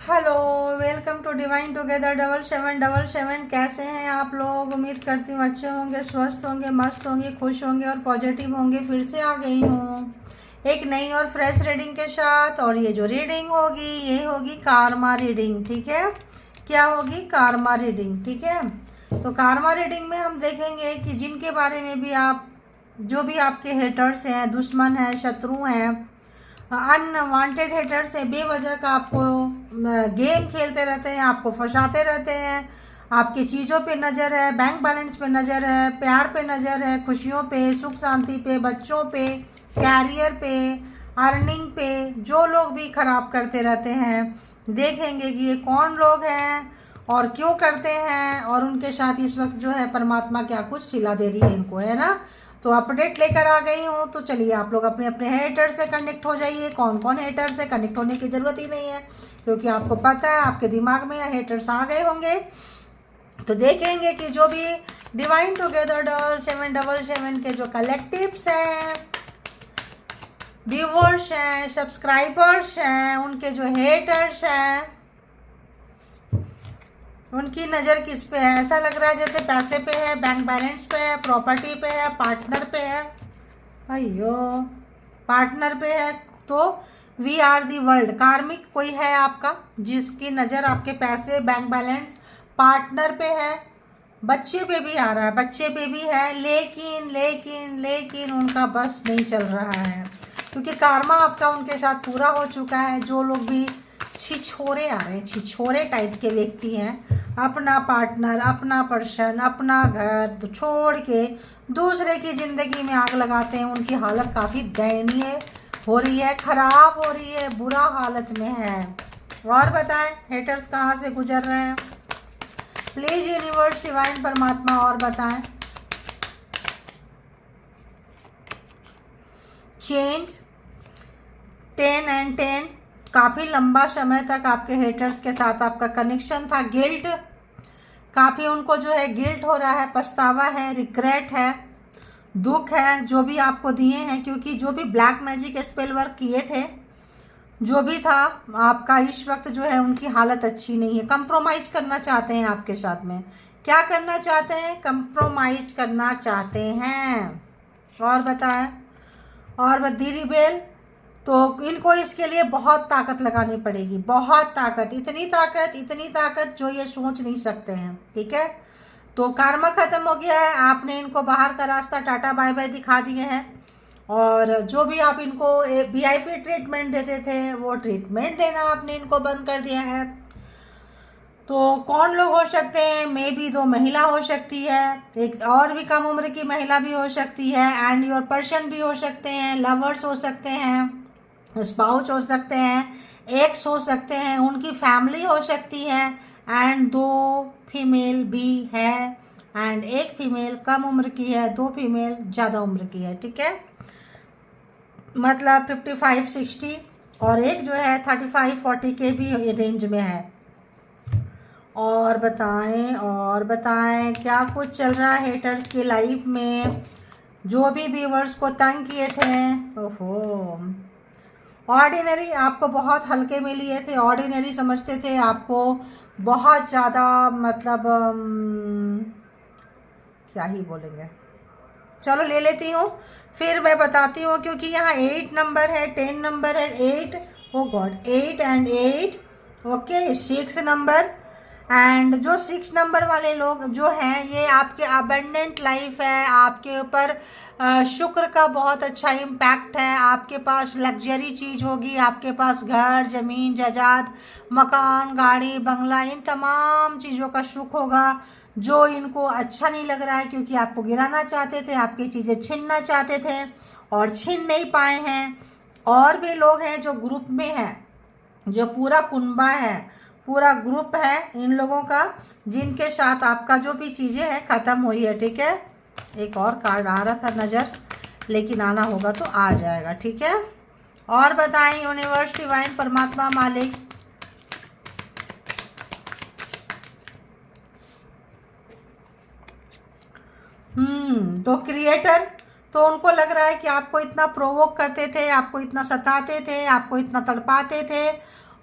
Hello, welcome to divine together 7777। कैसे हैं आप लोग? उम्मीद करती हूँ अच्छे होंगे, स्वस्थ होंगे, मस्त होंगे, खुश होंगे और पॉजिटिव होंगे। फिर से आ गई हूँ एक नई और फ्रेश रीडिंग के साथ। और ये जो रीडिंग होगी ये होगी कारमा रीडिंग, ठीक है। क्या होगी? कारमा रीडिंग, ठीक है। तो कारमा रीडिंग में हम देखेंगे कि जिनके बारे में भी आप, जो भी आपके हेटर्स हैं, दुश्मन हैं, शत्रु हैं, अनवांटेड हेटर से बेवजह का आपको गेम खेलते रहते हैं, आपको फंसाते रहते हैं, आपकी चीज़ों पे नज़र है, बैंक बैलेंस पे नज़र है, प्यार पे नज़र है, खुशियों पे, सुख शांति पे, बच्चों पे, कैरियर पे, अर्निंग पे, जो लोग भी खराब करते रहते हैं, देखेंगे कि ये कौन लोग हैं और क्यों करते हैं, और उनके साथ इस वक्त जो है परमात्मा क्या कुछ सिला दे रही है इनको, है ना। तो अपडेट लेकर आ गई हूँ। तो चलिए आप लोग अपने अपने हेटर से कनेक्ट हो जाइए। कौन कौन हेटर से कनेक्ट होने की ज़रूरत ही नहीं है, क्योंकि आपको पता है आपके दिमाग में हेटर्स आ गए होंगे। तो देखेंगे कि जो भी डिवाइन टुगेदर 7777 के जो कलेक्टिव्स हैं, व्यूवर्स हैं, सब्सक्राइबर्स हैं, उनके जो हेटर्स हैं, उनकी नज़र किस पे है। ऐसा लग रहा है जैसे पैसे पे है, बैंक बैलेंस पे है, प्रॉपर्टी पे है, पार्टनर पे है। अयो, पार्टनर पे है। तो वी आर दी वर्ल्ड, कार्मिक कोई है आपका जिसकी नज़र आपके पैसे, बैंक बैलेंस, पार्टनर पे है। बच्चे पे भी आ रहा है, बच्चे पे भी है, लेकिन लेकिन लेकिन उनका बस नहीं चल रहा है, क्योंकि कार्मा आपका उनके साथ पूरा हो चुका है। जो लोग भी छिछोरे आ रहे हैं, छिछोरे टाइप के व्यक्ति हैं, अपना पार्टनर, अपना पर्सन, अपना घर तो छोड़ के दूसरे की ज़िंदगी में आग लगाते हैं, उनकी हालत काफ़ी दयनीय हो रही है, ख़राब हो रही है, बुरा हालत में है। और बताएं हेटर्स कहाँ से गुजर रहे हैं? प्लीज़ यूनिवर्स, डिवाइन, परमात्मा, और बताएं। चेंज 10 एंड 10, काफ़ी लंबा समय तक आपके हेटर्स के साथ आपका कनेक्शन था। गिल्ट, काफ़ी उनको जो है गिल्ट हो रहा है, पछतावा है, रिग्रेट है, दुख है जो भी आपको दिए हैं, क्योंकि जो भी ब्लैक मैजिक स्पेल वर्क किए थे, जो भी था आपका, इस वक्त जो है उनकी हालत अच्छी नहीं है। कंप्रोमाइज करना चाहते हैं आपके साथ में। क्या करना चाहते हैं? कंप्रोमाइज करना चाहते हैं। और बताएं। और बदी रिबेल, तो इनको इसके लिए बहुत ताकत लगानी पड़ेगी, बहुत ताकत, इतनी ताकत जो ये सोच नहीं सकते हैं, ठीक है। तो कार्मा खत्म हो गया है, आपने इनको बाहर का रास्ता टाटा बाय बाय दिखा दिए हैं। और जो भी आप इनको वीआईपी ट्रीटमेंट देते थे, वो ट्रीटमेंट देना आपने इनको बंद कर दिया है। तो कौन लोग हो सकते हैं? मे बी 2 महिला हो सकती है, एक और भी कम उम्र की महिला भी हो सकती है, एंड योर पर्सन भी हो सकते हैं, लवर्स हो सकते हैं, स्पाउस हो सकते हैं, एक्स हो सकते हैं, उनकी फैमिली हो सकती है, एंड 2 फीमेल भी है, एंड एक फीमेल कम उम्र की है, 2 फीमेल ज़्यादा उम्र की है, ठीक है। मतलब 55-60, और एक जो है 35-40 के भी रेंज में है। और बताएं क्या कुछ चल रहा है हेटर्स की लाइफ में, जो भी व्यूवर्स को तंग किए थे। ओहो, ऑर्डिनरी आपको बहुत हल्के में लिए थे, ऑर्डिनरी समझते थे आपको बहुत ज़्यादा, मतलब क्या ही बोलेंगे। चलो ले लेती हूँ, फिर मैं बताती हूँ, क्योंकि यहाँ 8 नंबर है, 10 नंबर है, 8, oh God, 8 and 8, okay, 6 number. And जो 6 नंबर वाले लोग जो हैं, ये आपके अबंडेंट लाइफ है, आपके ऊपर शुक्र का बहुत अच्छा इम्पैक्ट है, आपके पास लग्जरी चीज़ होगी, आपके पास घर, ज़मीन, जायदाद, मकान, गाड़ी, बंगला, इन तमाम चीज़ों का सुख होगा, जो इनको अच्छा नहीं लग रहा है, क्योंकि आपको गिराना चाहते थे, आपकी चीज़ें छीनना चाहते थे और छीन नहीं पाए हैं। और भी लोग हैं जो ग्रुप में हैं, जो पूरा कुनबा है, पूरा ग्रुप है इन लोगों का, जिनके साथ आपका जो भी चीज़ें हैं ख़त्म हुई है, ठीक है। एक और कार्ड आ रहा था नज़र, लेकिन आना होगा तो आ जाएगा, ठीक है। और बताएं यूनिवर्स, डिवाइन, परमात्मा, मालिक। तो क्रिएटर, तो उनको लग रहा है कि आपको इतना प्रोवोक करते थे, आपको इतना सताते थे, आपको इतना तड़पाते थे,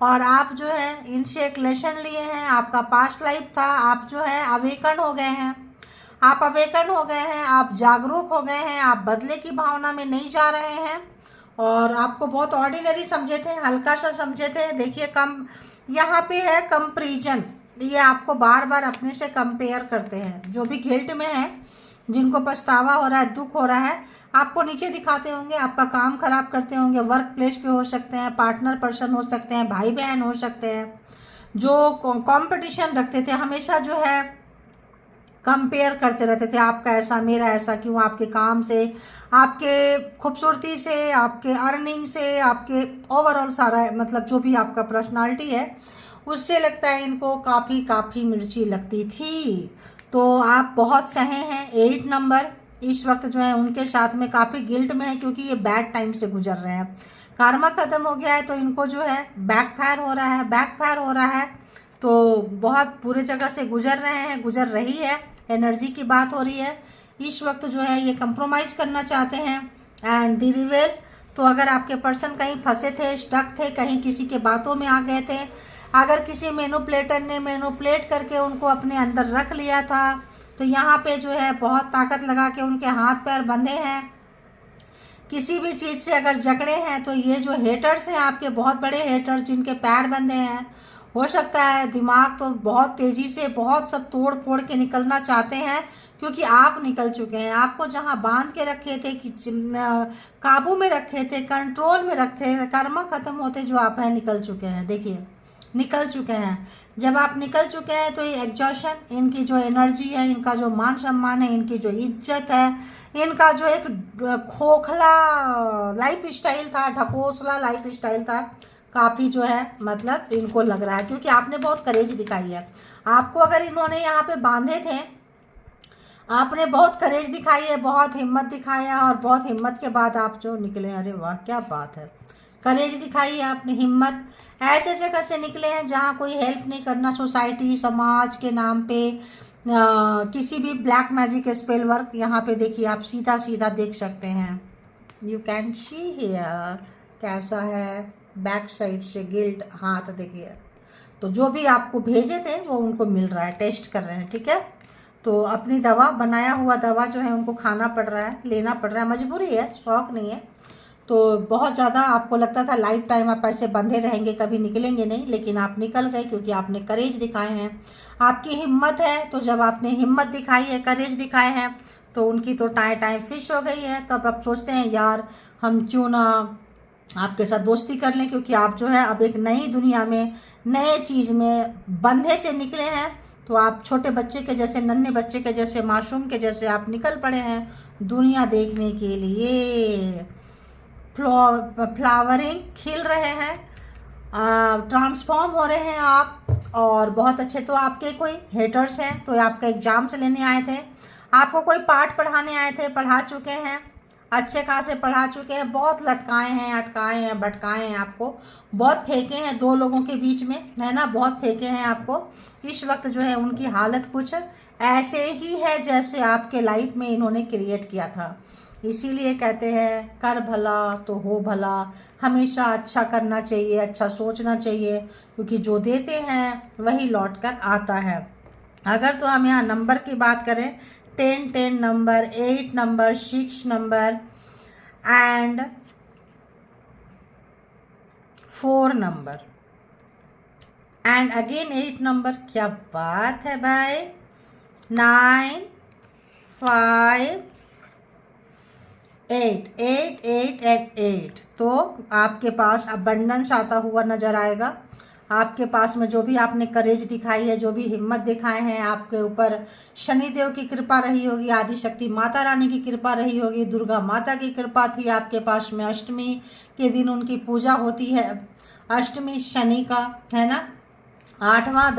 और आप जो है इनसे एक लेसन लिए हैं, आपका पास्ट लाइफ था, आप जो है अवेकन हो गए हैं, आप अवेकन हो गए हैं, आप जागरूक हो गए हैं, आप बदले की भावना में नहीं जा रहे हैं। और आपको बहुत ऑर्डिनरी समझे थे, हल्का सा समझे थे। देखिए कम यहाँ पे है कंपैरिजन, ये आपको बार बार अपने से कंपेयर करते हैं। जो भी गिल्ट में है, जिनको पछतावा हो रहा है, दुख हो रहा है, आपको नीचे दिखाते होंगे, आपका काम खराब करते होंगे, वर्क प्लेस पे हो सकते हैं, पार्टनर पर्सन हो सकते हैं, भाई बहन हो सकते हैं, जो कंपटीशन रखते थे हमेशा, जो है कंपेयर करते रहते थे, आपका ऐसा मेरा ऐसा क्यों, आपके काम से, आपके खूबसूरती से, आपके अर्निंग से, आपके ओवरऑल सारा मतलब जो भी आपका पर्सनालिटी है उससे लगता है इनको काफ़ी मिर्ची लगती थी। तो आप बहुत सहे हैं। 8 नंबर इस वक्त जो है उनके साथ में काफ़ी गिल्ट में है, क्योंकि ये बैड टाइम से गुजर रहे हैं। कार्मा ख़त्म हो गया है तो इनको जो है बैकफायर हो रहा है, तो बहुत बुरे जगह से गुजर रहे हैं, गुजर रही है। एनर्जी की बात हो रही है इस वक्त, जो है ये कंप्रोमाइज़ करना चाहते हैं एंड द रिवेल। तो अगर आपके पर्सन कहीं फंसे थे, स्टक थे, कहीं किसी के बातों में आ गए थे, अगर किसी मैनिपुलेटर ने मैनिपुलेट करके उनको अपने अंदर रख लिया था, तो यहाँ पे जो है बहुत ताकत लगा के उनके हाथ पैर बंधे हैं। किसी भी चीज़ से अगर जकड़े हैं तो ये जो हेटर्स हैं आपके, बहुत बड़े हेटर्स जिनके पैर बंधे हैं, हो सकता है दिमाग तो बहुत तेज़ी से बहुत सब तोड़ फोड़ के निकलना चाहते हैं, क्योंकि आप निकल चुके हैं। आपको जहां बांध के रखे थे, कि काबू में रखे थे, कंट्रोल में रखे थे, कर्मा खत्म होते जो आप हैं निकल चुके हैं। देखिए निकल चुके हैं। जब आप निकल चुके हैं तो ये एग्जॉशन, इनकी जो एनर्जी है, इनका जो मान सम्मान है, इनकी जो इज्जत है, इनका जो एक खोखला लाइफ स्टाइल था, ढकोसला लाइफ स्टाइल था, काफ़ी जो है मतलब इनको लग रहा है, क्योंकि आपने बहुत करेज दिखाई है। आपको अगर इन्होंने यहाँ पे बांधे थे, आपने बहुत करेज दिखाई है, बहुत हिम्मत दिखाया, और बहुत हिम्मत के बाद आप जो निकले, अरे वाह क्या बात है, करेज दिखाई है आपने, हिम्मत। ऐसे जगह से निकले हैं जहाँ कोई हेल्प नहीं करना, सोसाइटी समाज के नाम पे किसी भी ब्लैक मैजिक स्पेल वर्क। यहाँ पे देखिए आप सीधा सीधा देख सकते हैं, यू कैन सी हियर कैसा है बैक साइड से गिल्ट हाथ देखिए। तो जो भी आपको भेजे थे वो उनको मिल रहा है, टेस्ट कर रहे हैं, ठीक है। तो अपनी दवा, बनाया हुआ दवा जो है उनको खाना पड़ रहा है, लेना पड़ रहा है, मजबूरी है, शौक नहीं है। तो बहुत ज़्यादा आपको लगता था लाइफ टाइम आप ऐसे बंधे रहेंगे, कभी निकलेंगे नहीं, लेकिन आप निकल गए, क्योंकि आपने करेज दिखाए हैं, आपकी हिम्मत है। तो जब आपने हिम्मत दिखाई है, करेज दिखाए हैं, तो उनकी तो टाइम फिश हो गई है। तब आप सोचते हैं यार हम क्यों ना आपके साथ दोस्ती कर लें, क्योंकि आप जो है अब एक नई दुनिया में, नए चीज़ में बंधे से निकले हैं। तो आप छोटे बच्चे के जैसे, नन्हे बच्चे के जैसे, मासूम के जैसे आप निकल पड़े हैं दुनिया देखने के लिए। फ्लावरिंग, खिल रहे हैं, ट्रांसफॉर्म हो रहे हैं आप, और बहुत अच्छे। तो आपके कोई हेटर्स हैं तो आपका एग्जाम से लेने आए थे, आपको कोई पाठ पढ़ाने आए थे, पढ़ा चुके हैं, अच्छे खासे पढ़ा चुके हैं, बहुत लटकाए हैं, अटकाए हैं, भटकाए हैं, आपको बहुत फेंके हैं दो लोगों के बीच में, है ना, बहुत फेंके हैं आपको। इस वक्त जो है उनकी हालत कुछ ऐसे ही है जैसे आपके लाइफ में इन्होंने क्रिएट किया था। इसीलिए कहते हैं कर भला तो हो भला, हमेशा अच्छा करना चाहिए, अच्छा सोचना चाहिए, क्योंकि जो देते हैं वही लौट कर आता है। अगर तो हम यहाँ नंबर की बात करें, 10 number, 8 number, 6 number and 4 number and again 8 number, क्या बात है भाई, 9 5 8 8 8 एंड 8। तो आपके पास अबंडेंस आता हुआ नजर आएगा। आपके पास में जो भी आपने करेज दिखाई है, जो भी हिम्मत दिखाए हैं, आपके ऊपर शनिदेव की कृपा रही होगी, आदिशक्ति माता रानी की कृपा रही होगी, दुर्गा माता की कृपा थी आपके पास में। अष्टमी के दिन उनकी पूजा होती है, अष्टमी शनि का, है ना। 8वां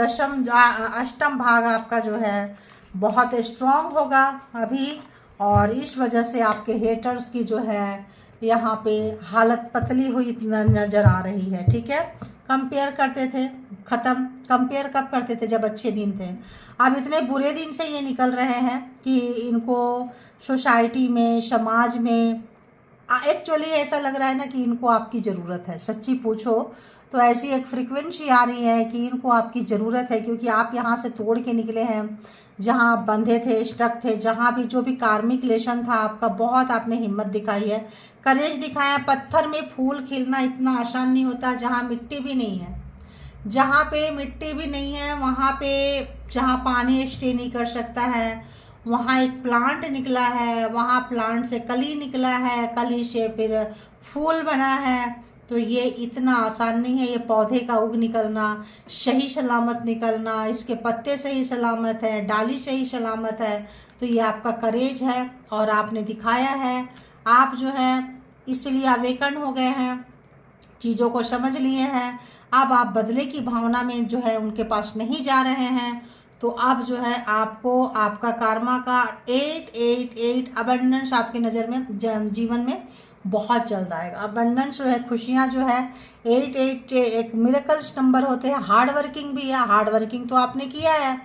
अष्टम भाग आपका जो है बहुत स्ट्रांग होगा अभी, और इस वजह से आपके हेटर्स की जो है यहाँ पे हालत पतली हुई नज़र आ रही है, ठीक है। कंपेयर करते थे, ख़त्म। कंपेयर कब करते थे, जब अच्छे दिन थे। अब इतने बुरे दिन से ये निकल रहे हैं कि इनको सोसाइटी में, समाज में एक्चुअली ऐसा लग रहा है ना कि इनको आपकी ज़रूरत है। सच्ची पूछो तो ऐसी एक फ्रीक्वेंसी आ रही है कि इनको आपकी ज़रूरत है, क्योंकि आप यहाँ से तोड़ के निकले हैं, जहाँ आप बंधे थे, स्टक थे, जहाँ भी जो भी कार्मिक लेशन था आपका, बहुत आपने हिम्मत दिखाई है, करेज दिखाया। पत्थर में फूल खिलना इतना आसान नहीं होता जहाँ मिट्टी भी नहीं है। जहाँ पे मिट्टी भी नहीं है वहाँ पे, जहाँ पानी स्टे नहीं कर सकता है, वहाँ एक प्लांट निकला है, वहाँ प्लांट से कली निकला है, कली से फिर फूल बना है। तो ये इतना आसान नहीं है ये पौधे का उग निकलना, सही सलामत निकलना, इसके पत्ते सही सलामत है, डाली सही सलामत है। तो ये आपका करेज है और आपने दिखाया है। आप जो है इसलिए अवेकन हो गए हैं, चीज़ों को समझ लिए हैं। अब आप बदले की भावना में जो है उनके पास नहीं जा रहे हैं। तो अब जो है आपको आपका कर्मा का 888 अबंडेंस आपकी नज़र में जीवन में बहुत जल्द आएगा। अबंडेंस जो है, खुशियाँ जो है, 88 एक मिरेकल्स नंबर होते हैं। हार्ड वर्किंग भी है, हार्ड वर्किंग तो आपने किया है,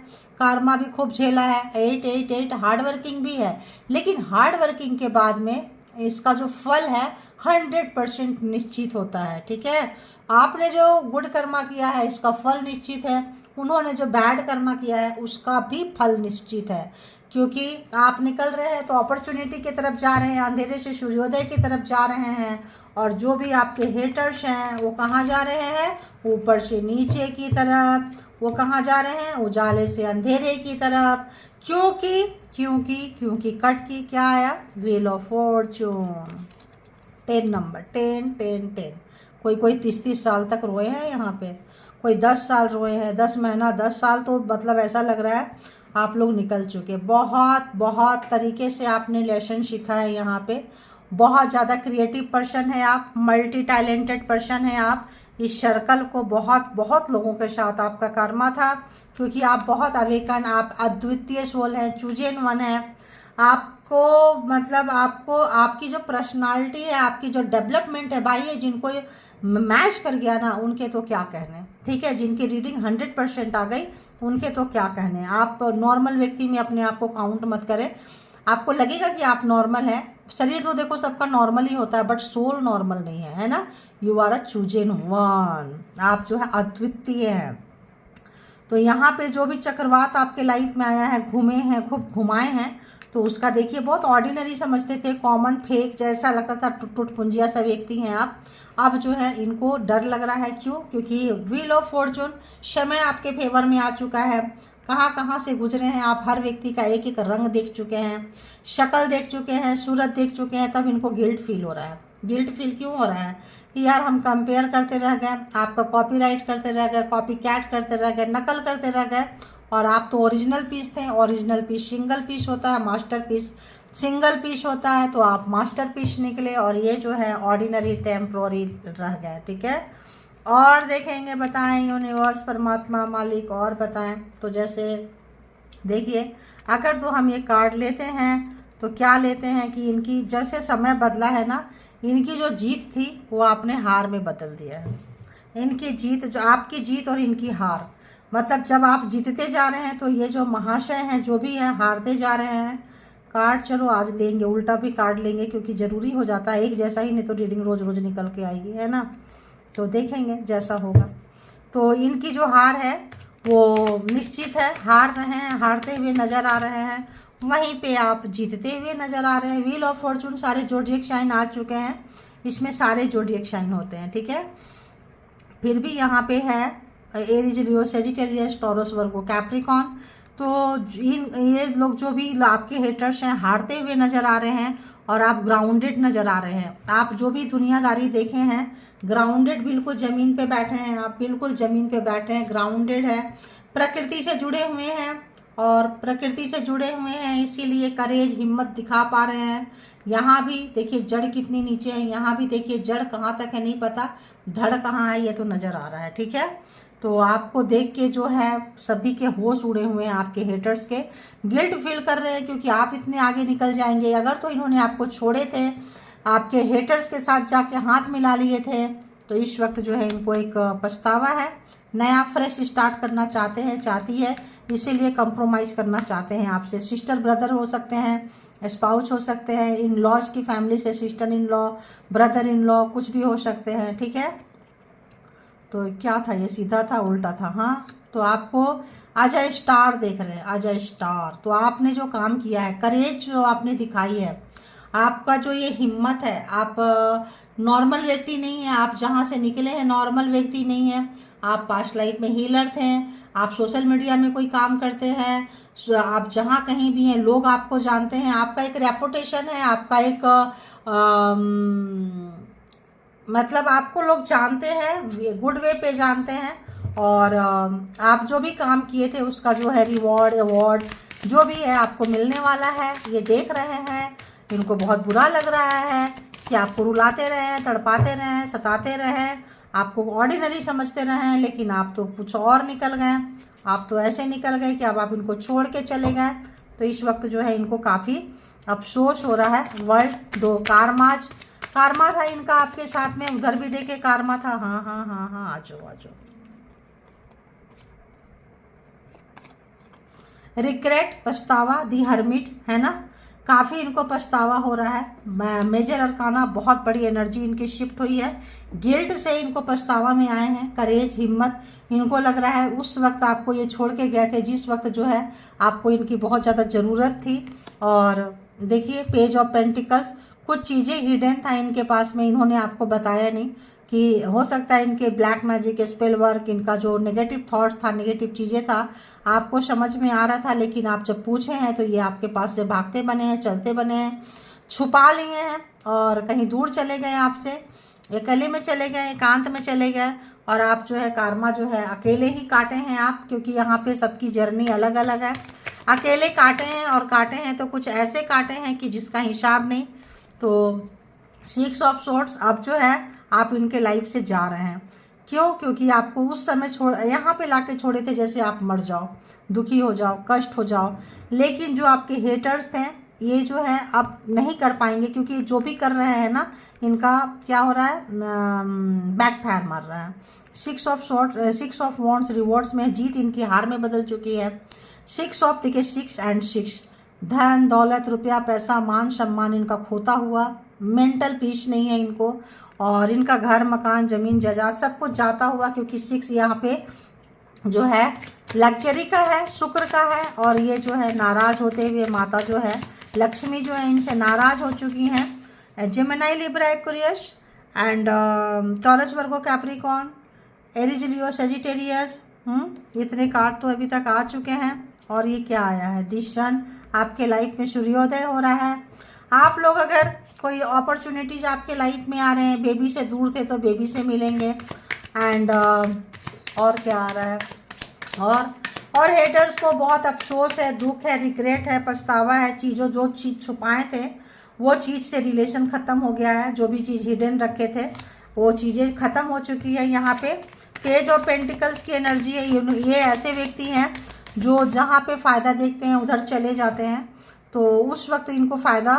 कर्मा भी खूब झेला है। 888 हार्ड वर्किंग भी है, लेकिन हार्ड वर्किंग के बाद में इसका जो फल है 100% निश्चित होता है। ठीक है, आपने जो गुड कर्मा किया है इसका फल निश्चित है, उन्होंने जो बैड कर्मा किया है उसका भी फल निश्चित है। क्योंकि आप निकल रहे हैं तो अपॉर्चुनिटी की तरफ जा रहे हैं, अंधेरे से सूर्योदय की तरफ जा रहे हैं। और जो भी आपके हेटर्स हैं वो कहाँ जा रहे हैं, ऊपर से नीचे की तरफ। वो कहाँ जा रहे हैं, उजाले से अंधेरे की तरफ। क्योंकि क्योंकि क्योंकि कट की क्या आया, व्हील ऑफ फॉर्चून, 10 नंबर, 10 10 10। कोई 30-30 साल तक रोए हैं यहाँ पे, कोई 10 साल रोए हैं, 10 महीना, 10 साल, तो मतलब ऐसा लग रहा है आप लोग निकल चुके। बहुत बहुत तरीके से आपने लेसन सीखा है यहाँ पे। बहुत ज़्यादा क्रिएटिव पर्सन है आप, मल्टी टैलेंटेड पर्सन है आप। इस सर्कल को बहुत बहुत लोगों के साथ आपका कर्मा था, क्योंकि आप बहुत अवेकन, आप अद्वितीय सोल है, चूजन वन है। आपको मतलब आपको आपकी जो पर्सनालिटी है, आपकी जो डेवलपमेंट है भाई, ये जिनको ये मैच कर गया ना उनके तो क्या कहने। ठीक है, जिनकी रीडिंग 100% आ गई उनके तो क्या कहने। आप नॉर्मल व्यक्ति में अपने आप को काउंट मत करें। आपको लगेगा कि आप नॉर्मल हैं, शरीर तो देखो सबका नॉर्मल ही होता है, बट सोल नॉर्मल नहीं है ना। You are a chosen one, आप जो है अद्वितीय हैं। तो यहाँ पे जो भी चक्रवात आपके लाइफ में आया है, घूमे हैं, खूब घुमाए हैं, तो उसका देखिए बहुत ऑर्डिनरी समझते थे, कॉमन फेक जैसा लगता था, टुट टुट पुंजिया सा व्यक्ति हैं आप। अब जो है इनको डर लग रहा है, क्यों, क्योंकि व्हील ऑफ फॉर्चून समय आपके फेवर में आ चुका है। कहाँ कहाँ से गुजरे हैं आप, हर व्यक्ति का एक एक रंग देख चुके हैं, शक्ल देख चुके हैं, सूरत देख चुके हैं, तब इनको गिल्ट फील हो रहा है। गिल्ट फील क्यों हो रहा है कि यार हम कंपेयर करते रह गए, आपका कॉपीराइट करते रह गए, कॉपी कैट करते रह गए, नकल करते रह गए। और आप तो ओरिजिनल पीस थे। ओरिजिनल पीस सिंगल पीस होता है, मास्टर पीस सिंगल पीस होता है, तो आप मास्टर पीस निकले और ये जो है ऑर्डिनरी टेम्प्रोरी रह गए। ठीक है, और देखेंगे, बताएं यूनिवर्स, परमात्मा, मालिक, और बताएं। तो जैसे देखिए, अगर तो हम ये कार्ड लेते हैं तो क्या लेते हैं कि इनकी जैसे समय बदला है ना, इनकी जो जीत थी वो आपने हार में बदल दिया है। इनकी जीत, जो आपकी जीत और इनकी हार, मतलब जब आप जीतते जा रहे हैं तो ये जो महाशय हैं जो भी हैं हारते जा रहे हैं। कार्ड चलो आज लेंगे, उल्टा भी कार्ड लेंगे क्योंकि ज़रूरी हो जाता है, एक जैसा ही नहीं तो रीडिंग रोज़ रोज़ निकल के आएगी, है ना। तो देखेंगे जैसा होगा। तो इनकी जो हार है वो निश्चित है, हार रहे हैं, हारते हुए नज़र आ रहे हैं, वहीं पे आप जीतते हुए नज़र आ रहे हैं। व्हील ऑफ फॉर्चून सारे जोडिएक साइन आ चुके हैं, इसमें सारे जोडिएक साइन होते हैं। ठीक है, फिर भी यहाँ पे है एरीज, लियो, सेजिटेरियस, टॉरस, वर्गो, कैप्रिकॉन। तो ये लोग जो भी आपके हेटर्स हैं हारते हुए नज़र आ रहे हैं और आप ग्राउंडेड नज़र आ रहे हैं। आप जो भी दुनियादारी देखे हैं, ग्राउंडेड, बिल्कुल ज़मीन पे बैठे हैं आप, बिल्कुल ज़मीन पे बैठे हैं, ग्राउंडेड है, प्रकृति से जुड़े हुए हैं। और प्रकृति से जुड़े हुए हैं इसीलिए करेज, हिम्मत दिखा पा रहे हैं। यहाँ भी देखिए जड़ कितनी नीचे है, यहाँ भी देखिए जड़ कहाँ तक है नहीं पता, धड़ कहाँ है ये तो नज़र आ रहा है। ठीक है, तो आपको देख के जो है सभी के होश उड़े हुए हैं, आपके हेटर्स के गिल्ट फील कर रहे हैं क्योंकि आप इतने आगे निकल जाएंगे। अगर तो इन्होंने आपको छोड़े थे, आपके हेटर्स के साथ जाके हाथ मिला लिए थे, तो इस वक्त जो है इनको एक पछतावा है, नया फ्रेश स्टार्ट करना चाहते हैं, चाहती है, इसीलिए कंप्रोमाइज करना चाहते हैं आपसे। सिस्टर ब्रदर हो सकते हैं, स्पाउस हो सकते हैं, इन लॉज की फैमिली से sister in law, brother in law, कुछ भी हो सकते हैं। ठीक है, तो क्या था ये, सीधा था उल्टा था, हाँ। तो आपको अजय स्टार देख रहे हैं, अजय स्टार। तो आपने जो काम किया है, करेज जो आपने दिखाई है, आपका जो ये हिम्मत है, आप नॉर्मल व्यक्ति नहीं है। आप जहाँ से निकले हैं नॉर्मल व्यक्ति नहीं है। आप पास्ट लाइफ में हीलर थे, आप सोशल मीडिया में कोई काम करते हैं, आप जहाँ कहीं भी हैं लोग आपको जानते हैं, आपका एक रेपुटेशन है, आपका एक मतलब आपको लोग जानते हैं, गुड वे पे जानते हैं। और आप जो भी काम किए थे उसका जो है रिवॉर्ड अवार्ड जो भी है आपको मिलने वाला है। ये देख रहे हैं, इनको बहुत बुरा लग रहा है कि आपको रुलाते रहे, तड़पाते रहे, सताते रहे, आपको ऑर्डिनरी समझते रहे, लेकिन आप तो कुछ और निकल गए। आप तो ऐसे निकल गए कि अब आप इनको छोड़ के चले गए। तो इस वक्त जो है इनको काफ़ी अफसोस हो रहा है। वर्ल्ड 2 कारमा था इनका आपके साथ में, उधर भी देखे कारमा था। हाँ हाँ हाँ हाँ, आ जाओ आ जाओ। रिग्रेट, पछतावा, दी हर्मिट, है ना, काफ़ी इनको पछतावा हो रहा है। मेजर अरकाना, बहुत बड़ी एनर्जी इनकी शिफ्ट हुई है। गिल्ट से इनको पछतावा में आए हैं। करेज, हिम्मत, इनको लग रहा है उस वक्त आपको ये छोड़ के गए थे जिस वक्त जो है आपको इनकी बहुत ज़्यादा ज़रूरत थी। और देखिए पेज ऑफ पेंटिकल्स, कुछ चीज़ें हिडन था इनके पास में, इन्होंने आपको बताया नहीं कि हो सकता है इनके ब्लैक मैजिक, स्पेल वर्क, इनका जो नेगेटिव थॉट्स था, नेगेटिव चीज़ें था, आपको समझ में आ रहा था, लेकिन आप जब पूछे हैं तो ये आपके पास से भागते बने हैं, चलते बने हैं, छुपा लिए हैं और कहीं दूर चले गए आपसे, अकेले में चले गए, एकांत में चले गए। और आप जो है कारमा जो है अकेले ही काटे हैं आप, क्योंकि यहाँ पे सबकी जर्नी अलग अलग है। अकेले काटे हैं, और काटे हैं तो कुछ ऐसे काटे हैं कि जिसका हिसाब नहीं। तो 6 ऑफ सोर्ड्स अब जो है आप इनके लाइफ से जा रहे हैं। क्यों? क्योंकि आपको उस समय यहाँ पे लाके छोड़े थे जैसे आप मर जाओ, दुखी हो जाओ, कष्ट हो जाओ। लेकिन जो आपके हेटर्स थे ये जो है अब नहीं कर पाएंगे, क्योंकि जो भी कर रहे हैं ना इनका क्या हो रहा है, बैक फायर मार रहा है। 6 ऑफ वॉन्ड्स रिवॉर्ड्स में जीत इनकी हार में बदल चुकी है। 6 ऑफ, देखिए 6 एंड 6, धन दौलत, रुपया पैसा, मान सम्मान इनका खोता हुआ, मेंटल पीस नहीं है इनको, और इनका घर मकान जमीन जायदाद सब कुछ जाता हुआ, क्योंकि 6 यहाँ पे जो है लग्जरी का है, शुक्र का है। और ये जो है नाराज होते हुए माता जो है लक्ष्मी जो है इनसे नाराज हो चुकी हैं। Gemini, Libra, Aquarius and taurus, Virgo, Capricorn, Aries, Leo, Sagittarius. इतने कार्ड तो अभी तक आ चुके हैं। और ये क्या आया है, दिस सन, आपके लाइफ में सूर्योदय हो रहा है। आप लोग अगर कोई अपॉर्चुनिटीज आपके लाइफ में आ रहे हैं, बेबी से दूर थे तो बेबी से मिलेंगे। एंड और क्या आ रहा है, और हेटर्स को बहुत अफसोस है, दुख है, रिग्रेट है, पछतावा है। जो चीज़ छुपाए थे वो चीज़ से रिलेशन ख़त्म हो गया है। जो भी चीज़ हिडन रखे थे वो चीज़ें ख़त्म हो चुकी है। यहाँ पे पेज ऑफ पेंटिकल्स की एनर्जी है। ये ऐसे व्यक्ति हैं जो जहाँ पे फ़ायदा देखते हैं उधर चले जाते हैं। तो उस वक्त इनको फ़ायदा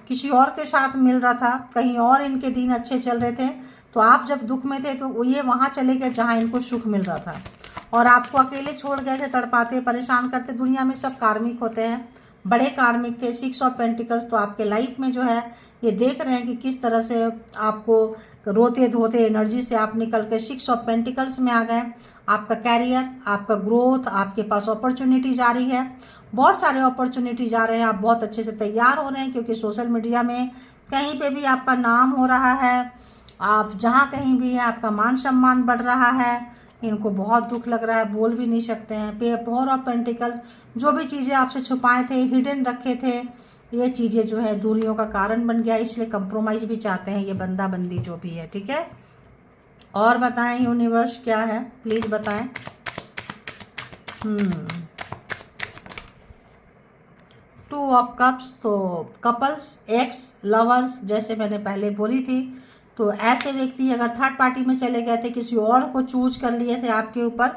किसी और के साथ मिल रहा था, कहीं और इनके दिन अच्छे चल रहे थे। तो आप जब दुख में थे तो ये वहाँ चले गए जहाँ इनको सुख मिल रहा था, और आपको अकेले छोड़ गए थे, तड़पाते परेशान करते। दुनिया में सब कार्मिक होते हैं, बड़े कार्मिक थे। 6 ऑफ पेंटिकल्स तो आपके लाइफ में जो है ये देख रहे हैं कि किस तरह से आपको रोते धोते एनर्जी से आप निकल के 6 ऑफ पेंटिकल्स में आ गए। आपका कैरियर, आपका ग्रोथ, आपके पास अपॉर्चुनिटीज आ रही है, बहुत सारे अपॉर्चुनिटीज आ रहे हैं। आप बहुत अच्छे से तैयार हो रहे हैं, क्योंकि सोशल मीडिया में कहीं पे भी आपका नाम हो रहा है, आप जहाँ कहीं भी हैं आपका मान सम्मान बढ़ रहा है। इनको बहुत दुख लग रहा है, बोल भी नहीं सकते हैं। 4 ऑफ पेंटिकल्स, जो भी चीज़ें आपसे छुपाए थे, हिडन रखे थे, ये चीज़ें जो है दूरियों का कारण बन गया, इसलिए कंप्रोमाइज़ भी चाहते हैं ये बंदा बंदी जो भी है, ठीक है। और बताएं यूनिवर्स क्या है, प्लीज़ बताएं। 2 ऑफ कप्स, तो कपल्स, एक्स, लवर्स, जैसे मैंने पहले बोली थी। तो ऐसे व्यक्ति अगर थर्ड पार्टी में चले गए थे, किसी और को चूज कर लिए थे आपके ऊपर,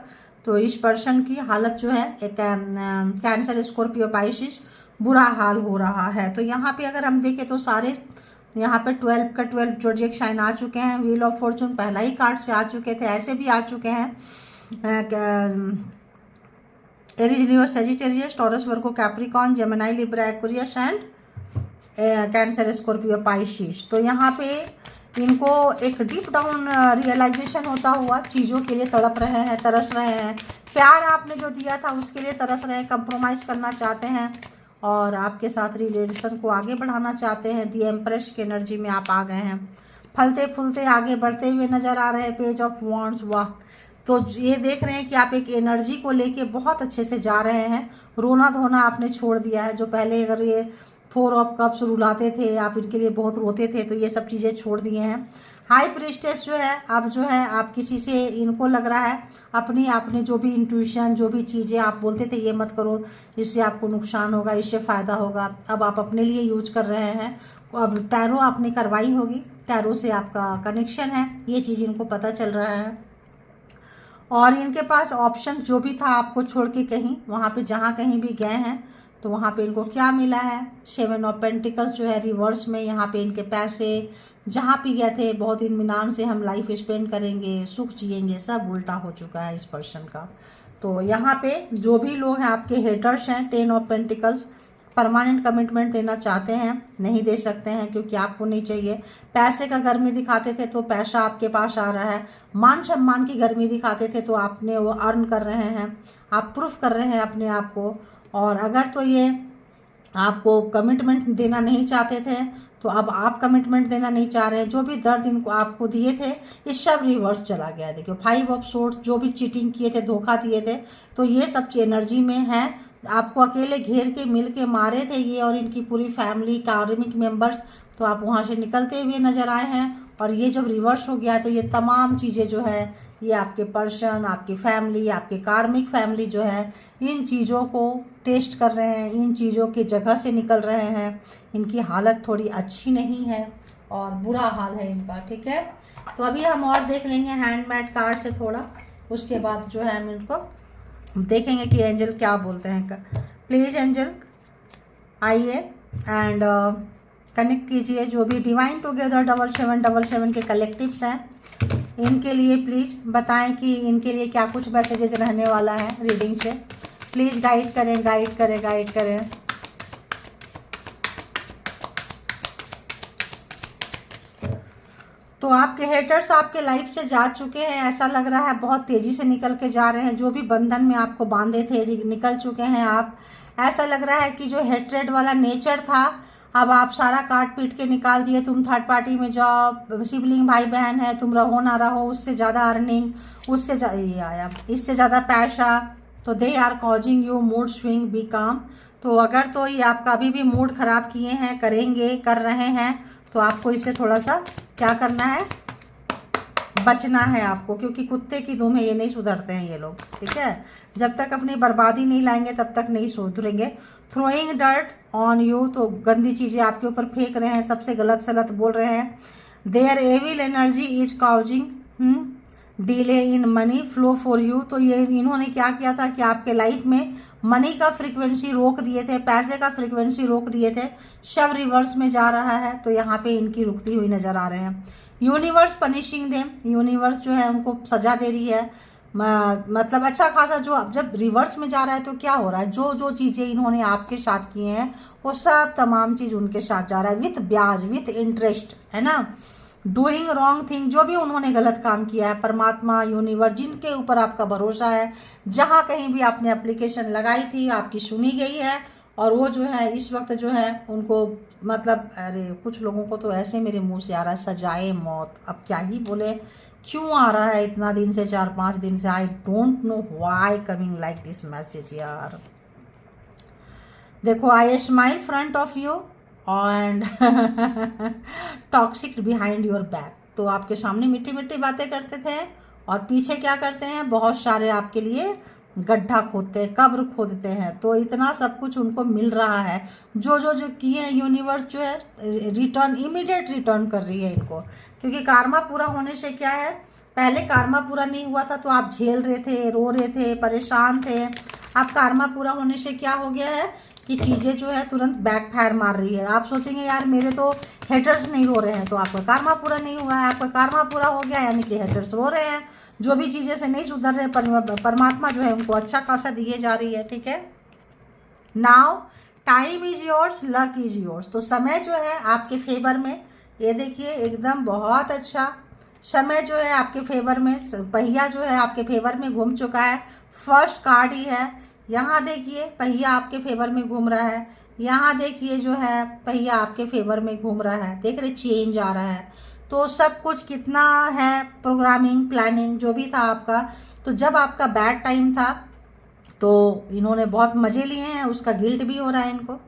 तो इस पर्सन की हालत जो है एक कैंसर, स्कॉर्पियो, पाइसिस, बुरा हाल हो रहा है। तो यहाँ पे अगर हम देखें तो सारे यहाँ पे 12 का 12 जोडिएक साइन आ चुके हैं। व्हील ऑफ फॉर्चून पहला ही कार्ड से आ चुके थे, ऐसे भी आ चुके हैं। Aries, Leo, Sagittarius, taurus, Virgo, Capricorn, Gemini, Libra, Aquarius and cancer, Scorpio, Pisces. तो यहाँ पे इनको एक डीप डाउन रियलाइजेशन होता हुआ चीज़ों के लिए तड़प रहे हैं, तरस रहे हैं। प्यार आपने जो दिया था उसके लिए तरस रहे हैं, कंप्रोमाइज़ करना चाहते हैं और आपके साथ रिलेशन को आगे बढ़ाना चाहते हैं। दी एम्प्रेस की एनर्जी में आप आ गए हैं, फलते फूलते आगे बढ़ते हुए नज़र आ रहे हैं। पेज ऑफ वॉन्ड्स, वाह। तो ये देख रहे हैं कि आप एक एनर्जी को लेके बहुत अच्छे से जा रहे हैं। रोना धोना आपने छोड़ दिया है। जो पहले अगर ये 4 ऑफ कप्स रुलाते थे, आप इनके लिए बहुत रोते थे, तो ये सब चीज़ें छोड़ दिए हैं। हाई प्रीस्टेस जो है, अब जो है आप किसी से, इनको लग रहा है अपनी आपने जो भी इंट्यूशन, जो भी चीज़ें आप बोलते थे ये मत करो, इससे आपको नुकसान होगा, इससे फ़ायदा होगा, अब आप अपने लिए यूज कर रहे हैं। अब टैरो आपने करवाई होगी, टैरो से आपका कनेक्शन है, ये चीज़ इनको पता चल रहा है। और इनके पास ऑप्शन जो भी था आपको छोड़ के कहीं, वहाँ पे जहाँ कहीं भी गए हैं तो वहाँ पे इनको क्या मिला है? 7 ऑफ पेंटिकल्स जो है रिवर्स में। यहाँ पे इनके पैसे जहाँ भी गए थे, बहुत इत्मीनान से हम लाइफ स्पेंड करेंगे, सुख जिएंगे, सब उल्टा हो चुका है इस पर्सन का। तो यहाँ पे जो भी लोग हैं आपके हेटर्स हैं, 10 ऑफ पेंटिकल्स, परमानेंट कमिटमेंट देना चाहते हैं, नहीं दे सकते हैं क्योंकि आपको नहीं चाहिए। पैसे का गर्मी दिखाते थे तो पैसा आपके पास आ रहा है। मान सम्मान की गर्मी दिखाते थे तो आपने वो अर्न कर रहे हैं, आप प्रूफ कर रहे हैं अपने आप को। और अगर तो ये आपको कमिटमेंट देना नहीं चाहते थे तो अब आप कमिटमेंट देना नहीं चाह रहे हैं। जो भी दर्द इनको आपको दिए थे ये सब रिवर्स चला गया है। देखिए 5 ऑफ सोर्ड्स, जो भी चीटिंग किए थे, धोखा दिए थे, तो ये सब एनर्जी में है। आपको अकेले घेर के मिल के मारे थे ये और इनकी पूरी फैमिली, कार्मिक मेंबर्स, तो आप वहाँ से निकलते हुए नजर आए हैं। और ये जब रिवर्स हो गया तो ये तमाम चीज़ें जो है, ये आपके पर्सन, आपकी फैमिली, आपके कार्मिक फैमिली जो है, इन चीज़ों को टेस्ट कर रहे हैं, इन चीज़ों के जगह से निकल रहे हैं। इनकी हालत थोड़ी अच्छी नहीं है और बुरा हाल है इनका, ठीक है। तो अभी हम और देख लेंगे हैंडमेड कार्ड से थोड़ा, उसके बाद जो है हम इनको देखेंगे कि एंजल क्या बोलते हैं। प्लीज़ एंजल आइए एंड कनेक्ट कीजिए जो भी डिवाइन टुगेदर 7777 के कलेक्टिव्स हैं, इनके लिए प्लीज़ बताएं कि इनके लिए क्या कुछ मैसेजेस रहने वाला है रीडिंग से। प्लीज़ गाइड करें, गाइड करें, गाइड करें। तो आपके हेटर्स आपके लाइफ से जा चुके हैं, ऐसा लग रहा है बहुत तेज़ी से निकल के जा रहे हैं। जो भी बंधन में आपको बांधे थे निकल चुके हैं आप। ऐसा लग रहा है कि जो हेट्रेड वाला नेचर था, अब आप सारा काट पीट के निकाल दिए। तुम थर्ड पार्टी में जाओ, सिबलिंग भाई बहन है, तुम रहो ना रहो, उससे ज़्यादा अर्निंग, उससे ये आया, इससे ज़्यादा पैसा, तो they are causing you mood swing, be calm. तो अगर तो ये आपका अभी भी मूड ख़राब किए हैं, करेंगे, कर रहे हैं, तो आपको इससे थोड़ा सा क्या करना है, बचना है आपको, क्योंकि कुत्ते की दुम है, ये नहीं सुधरते हैं ये लोग, ठीक है। जब तक अपनी बर्बादी नहीं लाएंगे तब तक नहीं सुधरेंगे। थ्रोइंग डर्ट ऑन यू, तो गंदी चीज़ें आपके ऊपर फेंक रहे हैं, सबसे गलत सलत बोल रहे हैं। Their evil energy is causing delay in money flow for you, तो ये इन्होंने क्या किया था कि आपके लाइफ में मनी का फ्रीक्वेंसी रोक दिए थे, पैसे का फ्रीक्वेंसी रोक दिए थे। शव रिवर्स में जा रहा है तो यहाँ पे इनकी रुकती हुई नजर आ रहे हैं। यूनिवर्स पनिशिंग देम, यूनिवर्स जो है उनको सजा दे रही है। मतलब अच्छा खासा जो जब रिवर्स में जा रहा है तो क्या हो रहा है, जो जो चीज़ें इन्होंने आपके साथ किए हैं वो सब तमाम चीज़ उनके साथ जा रहा है, विथ ब्याज, विथ इंटरेस्ट, है ना। डूइंग रॉन्ग थिंग, जो भी उन्होंने गलत काम किया है, परमात्मा, यूनिवर्स, जिनके ऊपर आपका भरोसा है, जहाँ कहीं भी आपने एप्लीकेशन लगाई थी आपकी सुनी गई है, और वो जो है इस वक्त जो है उनको मतलब, अरे कुछ लोगों को तो ऐसे मेरे मुंह से आ रहा है सजाए मौत। अब क्या ही बोले, क्यों आ रहा है इतना दिन से, 4-5 दिन से, I don't know why coming like this message यार। देखो, आई smile front of you and toxic behind your back, तो आपके सामने मीठी मीठी बातें करते थे और पीछे क्या करते हैं, बहुत सारे आपके लिए गड्ढा खोदते हैं, कब्र खोदते हैं। तो इतना सब कुछ उनको मिल रहा है, जो जो जो किए हैं यूनिवर्स जो है रिटर्न, इमीडिएट रिटर्न कर रही है इनको। क्योंकि कार्मा पूरा होने से क्या है, पहले कार्मा पूरा नहीं हुआ था तो आप झेल रहे थे, रो रहे थे, परेशान थे। अब कार्मा पूरा होने से क्या हो गया है कि चीज़ें जो है तुरंत बैकफायर मार रही है। आप सोचेंगे यार मेरे तो हेटर्स नहीं रो रहे हैं, तो आपका कार्मा पूरा नहीं हुआ है। आपका कार्मा पूरा हो गया यानी कि हेटर्स रो रहे हैं, जो भी चीज़ें से नहीं सुधर रहे, परमात्मा जो है उनको अच्छा खासा दिए जा रही है, ठीक है। Now time is yours, luck is yours, तो समय जो है आपके फेवर में ये देखिए एकदम बहुत अच्छा समय जो है आपके फेवर में, पहिया जो है आपके फेवर में घूम चुका है। फर्स्ट कार्ड ही है। यहाँ देखिए पहिया आपके फेवर में घूम रहा है, यहाँ देखिए जो है पहिया आपके फेवर में घूम रहा है। देख रहे चेंज आ रहा है। तो सब कुछ कितना है, प्रोग्रामिंग प्लानिंग जो भी था आपका, तो जब आपका बैड टाइम था तो इन्होंने बहुत मज़े लिए हैं, उसका गिल्ट भी हो रहा है इनको,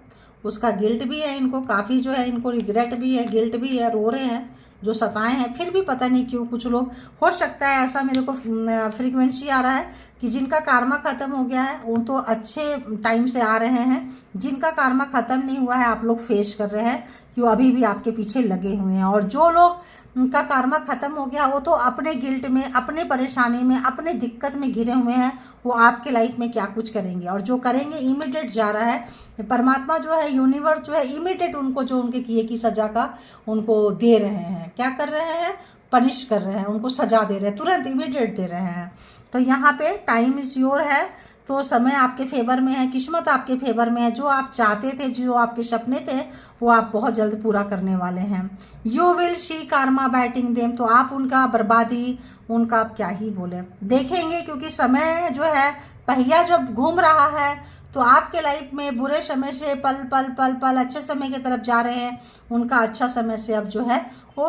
उसका गिल्ट भी है इनको, काफ़ी जो है इनको रिग्रेट भी है, गिल्ट भी है, रो रहे हैं, जो सताए हैं। फिर भी पता नहीं क्यों कुछ लोग, हो सकता है ऐसा मेरे को फ्रीक्वेंसी आ रहा है कि जिनका कार्मा ख़त्म हो गया है वो तो अच्छे टाइम से आ रहे हैं, जिनका कार्मा ख़त्म नहीं हुआ है आप लोग फेस कर रहे हैं कि वो अभी भी आपके पीछे लगे हुए हैं। और जो लोग उनका कार्मा ख़त्म हो गया वो तो अपने गिल्ट में, अपने परेशानी में, अपने दिक्कत में घिरे हुए हैं। वो आपके लाइफ में क्या कुछ करेंगे, और जो करेंगे इमीडिएट जा रहा है परमात्मा जो है, यूनिवर्स जो है इमीडिएट उनको जो उनके किए की सज़ा का उनको दे रहे हैं। क्या कर रहे हैं, पनिश कर रहे हैं, उनको सज़ा दे रहे हैं, तुरंत इमीडिएट दे रहे हैं। तो यहाँ पे टाइम इज़ योर है, तो समय आपके फेवर में है, किस्मत आपके फेवर में है। जो आप चाहते थे, जो आपके सपने थे, वो आप बहुत जल्द पूरा करने वाले हैं। You will see Karma batting them, तो आप उनका बर्बादी, उनका आप क्या ही बोले देखेंगे, क्योंकि समय जो है पहिया जब घूम रहा है तो आपके लाइफ में बुरे समय से पल पल पल पल अच्छे समय की तरफ जा रहे हैं, उनका अच्छा समय से अब जो है वो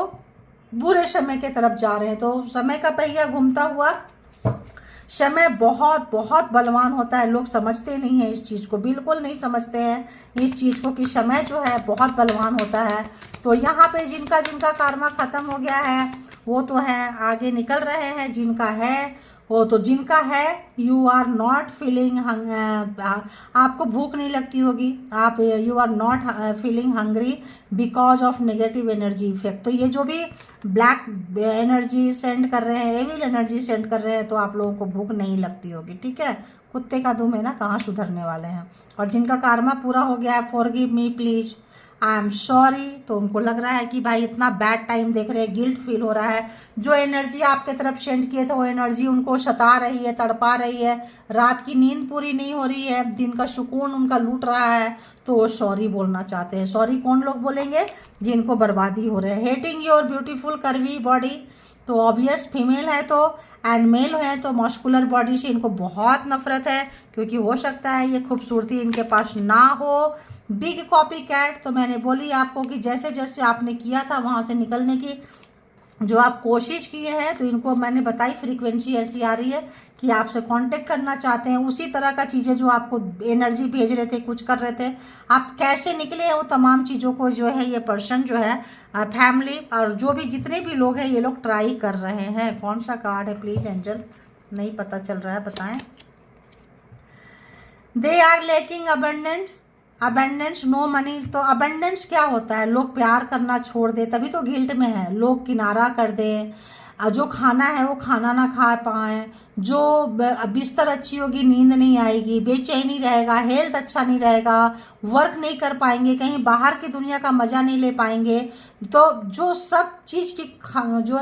बुरे समय की तरफ जा रहे हैं। तो समय का पहिया घूमता हुआ, समय बहुत बहुत बलवान होता है। लोग समझते नहीं हैं इस चीज़ को, बिल्कुल नहीं समझते हैं इस चीज़ को कि समय जो है बहुत बलवान होता है। तो यहाँ पे जिनका जिनका कार्मा ख़त्म हो गया है वो तो है आगे निकल रहे हैं, जिनका है वो तो, जिनका है यू आर नॉट फीलिंग, आपको भूख नहीं लगती होगी, आप you are not feeling hungry because of negative energy effect. तो ये जो भी ब्लैक एनर्जी सेंड कर रहे हैं, एविल एनर्जी सेंड कर रहे हैं, तो आप लोगों को भूख नहीं लगती होगी, ठीक है। कुत्ते का दुम है ना, कहाँ सुधरने वाले हैं। और जिनका कार्मा पूरा हो गया है, forgive me please, I am sorry, तो उनको लग रहा है कि भाई इतना बैड टाइम देख रहे हैं, गिल्ट फील हो रहा है। जो एनर्जी आपके तरफ सेंड किए थे वो एनर्जी उनको सता रही है, तड़पा रही है, रात की नींद पूरी नहीं हो रही है, दिन का सुकून उनका लूट रहा है, तो वो सॉरी बोलना चाहते हैं। सॉरी कौन लोग बोलेंगे, जिनको बर्बादी हो रहे हैं। Hating your beautiful curvy body, तो ऑब्वियस फीमेल है तो, एंड मेल है तो मस्कुलर बॉडी से इनको बहुत नफरत है, क्योंकि हो सकता है ये खूबसूरती इनके पास ना हो। बिग कॉपी कैट, तो मैंने बोली आपको कि जैसे जैसे आपने किया था वहाँ से निकलने की जो आप कोशिश किए हैं, तो इनको मैंने बताई फ्रीक्वेंसी ऐसी आ रही है कि आपसे कांटेक्ट करना चाहते हैं, उसी तरह का चीज़ें जो आपको एनर्जी भेज रहे थे, कुछ कर रहे थे, आप कैसे निकले हैं वो तमाम चीज़ों को जो है ये पर्सन जो है, फैमिली और जो भी जितने भी लोग हैं ये लोग ट्राई कर रहे हैं। कौन सा कार्ड है प्लीज एंजल, नहीं पता चल रहा है, बताएं। They are lacking abundance no money, तो अबेंडेंस क्या होता है, लोग प्यार करना छोड़ दे, तभी तो गिल्ट में है। लोग किनारा कर दें, जो खाना है वो खाना ना खा पाएँ, जो बिस्तर अच्छी होगी नींद नहीं आएगी, बेचैनी रहेगा, हेल्थ अच्छा नहीं रहेगा, वर्क नहीं कर पाएंगे, कहीं बाहर की दुनिया का मज़ा नहीं ले पाएंगे। तो जो सब चीज़ की जो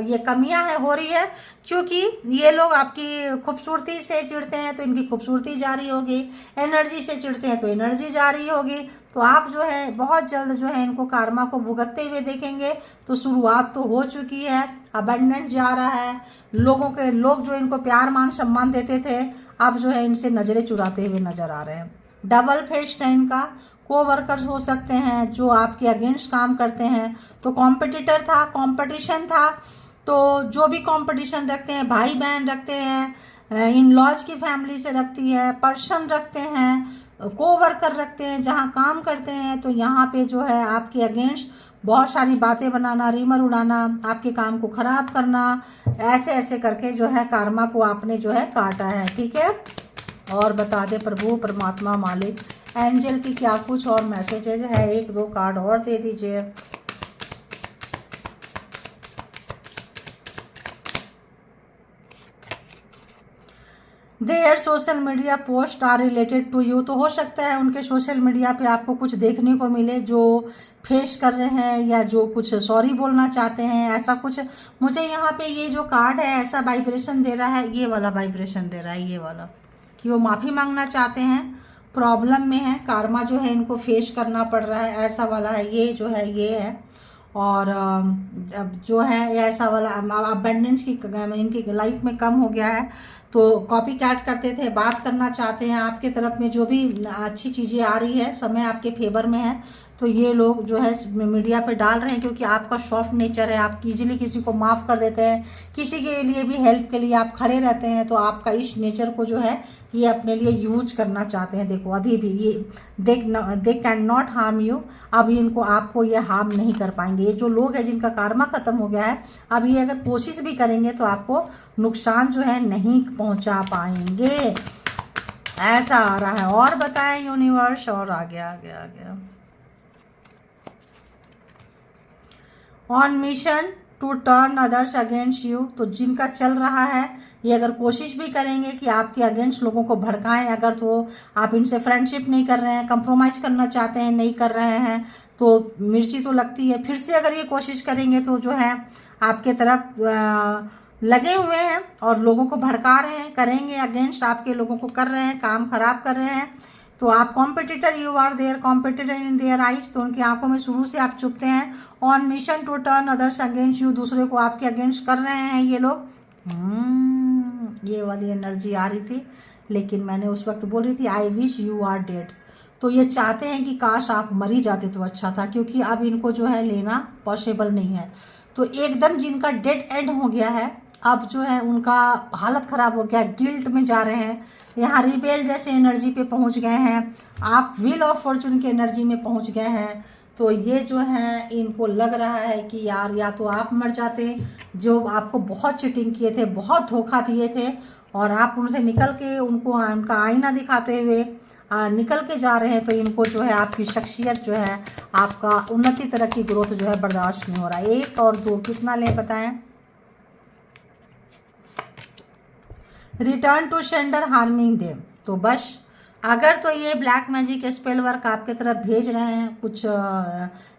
ये कमियां हैं हो रही है, क्योंकि ये लोग आपकी खूबसूरती से चिढ़ते हैं तो इनकी खूबसूरती जारी होगी, एनर्जी से चिढ़ते हैं तो एनर्जी जारी होगी। तो आप जो है बहुत जल्द जो है इनको कार्मा को भुगतते हुए देखेंगे। तो शुरुआत तो हो चुकी है, अबंडेंट जा रहा है, लोग जो इनको प्यार मान सम्मान देते थे अब जो है इनसे नज़रें चुराते हुए नजर आ रहे हैं। डबल फेस टाइम का कोवर्कर्स हो सकते हैं जो आपके अगेंस्ट काम करते हैं, तो कॉम्पिटिटर था, कंपटीशन था, तो जो भी कंपटीशन रखते हैं, भाई बहन रखते हैं, इन लॉज की फैमिली से रखती है, पर्सन रखते हैं, कोवर्कर रखते हैं, जहां काम करते हैं, तो यहाँ पे जो है आपके अगेंस्ट बहुत सारी बातें बनाना, रीमर उड़ाना, आपके काम को खराब करना, ऐसे ऐसे करके जो है कार्मा को आपने जो है काटा है, ठीक है। और बता दे प्रभु परमात्मा मालिक एंजल की क्या कुछ और मैसेजेज है, एक दो कार्ड और दे दीजिए। Their social media post are related to you, तो हो सकता है उनके सोशल मीडिया पे आपको कुछ देखने को मिले जो फेस कर रहे हैं या जो कुछ सॉरी बोलना चाहते हैं, ऐसा कुछ। मुझे यहाँ पे ये जो कार्ड है ऐसा वाइब्रेशन दे रहा है, ये वाला वाइब्रेशन दे रहा है, ये वाला, कि वो माफ़ी मांगना चाहते हैं, प्रॉब्लम में है, कार्मा जो है इनको फेस करना पड़ रहा है, ऐसा वाला है, ये जो है ये है। और अब जो है ऐसा वाला अबंडेंस की इनकी लाइफ में कम हो गया है। तो कॉपी कैट करते थे, बात करना चाहते हैं, आपके तरफ में जो भी अच्छी चीज़ें आ रही है, समय आपके फेवर में है, तो ये लोग जो है मीडिया पे डाल रहे हैं, क्योंकि आपका सॉफ्ट नेचर है, आप इजीली किसी को माफ़ कर देते हैं, किसी के लिए भी हेल्प के लिए आप खड़े रहते हैं। तो आपका इस नेचर को जो है ये अपने लिए यूज करना चाहते हैं। देखो अभी भी ये they can not harm you, अभी इनको आपको ये हार्म नहीं कर पाएंगे। ये जो लोग हैं जिनका कार्मा ख़त्म हो गया है, अब ये अगर कोशिश भी करेंगे तो आपको नुकसान जो है नहीं पहुंचा पाएंगे, ऐसा आ रहा है। और बताएं यूनिवर्स, और आगे आगे आगे। On mission to turn others against you, तो जिनका चल रहा है ये अगर कोशिश भी करेंगे कि आपके अगेंस्ट लोगों को भड़काएं, अगर तो आप इनसे फ्रेंडशिप नहीं कर रहे हैं, कंप्रोमाइज़ करना चाहते हैं, नहीं कर रहे हैं, तो मिर्ची तो लगती है। फिर से अगर ये कोशिश करेंगे तो जो है आपके तरफ लगे हुए हैं और लोगों को भड़का रहे हैं, करेंगे अगेंस्ट आपके लोगों को कर रहे हैं, काम खराब कर रहे हैं। तो आप competitor, you are their competitor in their eyes, तो उनकी आंखों में शुरू से आप चुपते हैं। On mission to turn others against you, दूसरे को आपके अगेंस्ट कर रहे हैं ये लोग। ये वाली एनर्जी आ रही थी, लेकिन मैंने उस वक्त बोल रही थी I wish you are dead. तो ये चाहते हैं कि काश आप मर ही जाते तो अच्छा था, क्योंकि अब इनको जो है लेना पॉसिबल नहीं है। तो एकदम जिनका डेड एंड हो गया है, अब जो है उनका हालत ख़राब हो गया, गिल्ट में जा रहे हैं, यहाँ रिबेल जैसे एनर्जी पे पहुँच गए हैं, आप व्हील ऑफ फॉर्चून की एनर्जी में पहुँच गए हैं। तो ये जो है इनको लग रहा है कि यार या तो आप मर जाते, जो आपको बहुत चीटिंग किए थे, बहुत धोखा दिए थे, और आप उनसे निकल के उनको उनका आईना दिखाते हुए निकल के जा रहे हैं। तो इनको जो है आपकी शख्सियत जो है, आपका उन्नति तरक्की ग्रोथ जो है बर्दाश्त नहीं हो रहा है। 1 और 2 कितना ले बताएं। Return to sender harming them, तो बस अगर तो ये ब्लैक मैजिक स्पेल वर्क आपके तरफ भेज रहे हैं कुछ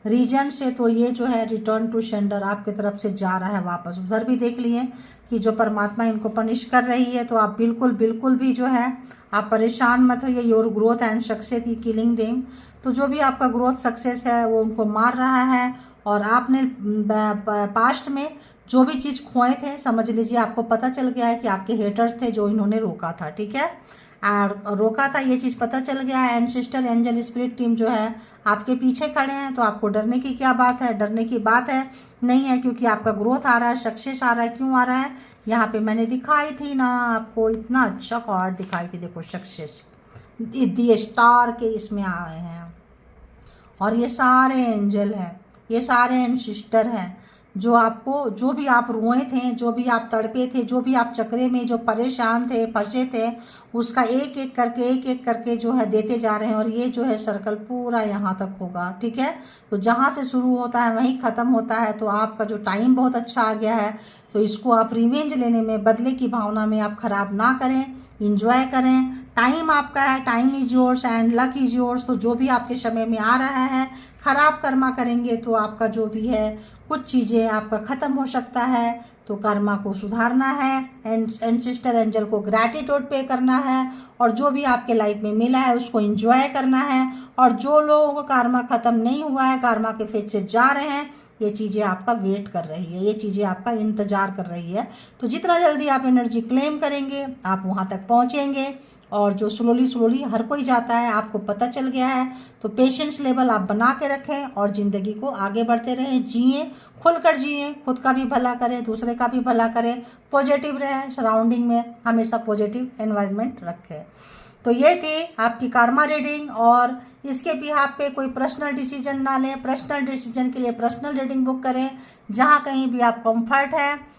रीजन से, तो ये जो है रिटर्न टू सेंडर आपके तरफ से जा रहा है वापस। उधर भी देख लिए कि जो परमात्मा इनको पनिश कर रही है, तो आप बिल्कुल बिल्कुल भी जो है आप परेशान मत होइए। Your growth and success he killing them, तो जो भी आपका ग्रोथ सक्सेस है वो उनको मार रहा है। और आपने पास्ट में जो भी चीज़ खोए थे, समझ लीजिए आपको पता चल गया है कि आपके हेटर्स थे जो इन्होंने रोका था, ठीक है, और रोका था, ये चीज़ पता चल गया है। एंसेस्टर एंजल स्पिरिट टीम जो है आपके पीछे खड़े हैं, तो आपको डरने की क्या बात है, डरने की बात है नहीं है, क्योंकि आपका ग्रोथ आ रहा है, सक्सेस आ रहा है। क्यों आ रहा है, यहाँ पे मैंने दिखाई थी ना आपको, इतना अच्छा कार्ड दिखाई थी, देखो सक्सेस दी स्टार के इसमें आए हैं, और ये सारे एंजल हैं, ये सारे एंसेस्टर हैं जो आपको, जो भी आप रोए थे, जो भी आप तड़पे थे, जो भी आप चक्रे में जो परेशान थे, फंसे थे, उसका एक एक करके जो है देते जा रहे हैं। और ये जो है सर्कल पूरा यहाँ तक होगा, ठीक है। तो जहाँ से शुरू होता है वहीं ख़त्म होता है। तो आपका जो टाइम बहुत अच्छा आ गया है, तो इसको आप रिवेंज लेने में, बदले की भावना में आप ख़राब ना करें, इंजॉय करें। टाइम आपका है, time is yours and luck is yours. तो जो भी आपके समय में आ रहा है, खराब कर्मा करेंगे तो आपका जो भी है कुछ चीज़ें आपका ख़त्म हो सकता है। तो कर्मा को सुधारना है, एंसेस्टर एंजल को ग्रैटिट्यूड पे करना है, और जो भी आपके लाइफ में मिला है उसको एंजॉय करना है। और जो लोगों का कर्मा ख़त्म नहीं हुआ है, कर्मा के फेज से जा रहे हैं, ये चीज़ें आपका वेट कर रही है, ये चीज़ें आपका इंतज़ार कर रही है। तो जितना जल्दी आप एनर्जी क्लेम करेंगे आप वहाँ तक पहुँचेंगे। और जो स्लोली हर कोई जाता है, आपको पता चल गया है। तो पेशेंस लेवल आप बना के रखें और ज़िंदगी को आगे बढ़ते रहें, जिए, खुलकर जिए, खुद का भी भला करें, दूसरे का भी भला करें, पॉजिटिव रहें, सराउंडिंग में हमेशा पॉजिटिव एनवायरनमेंट रखें। तो ये थी आपकी कर्मा रीडिंग, और इसके बिहाफ पे कोई पर्सनल डिसीजन ना लें। पर्सनल डिसीजन के लिए पर्सनल रीडिंग बुक करें, जहाँ कहीं भी आप कंफर्ट है,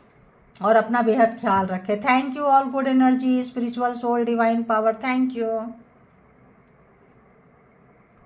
और अपना बेहद ख्याल रखें। Thank you all, good energy, spiritual soul, divine power, thank you.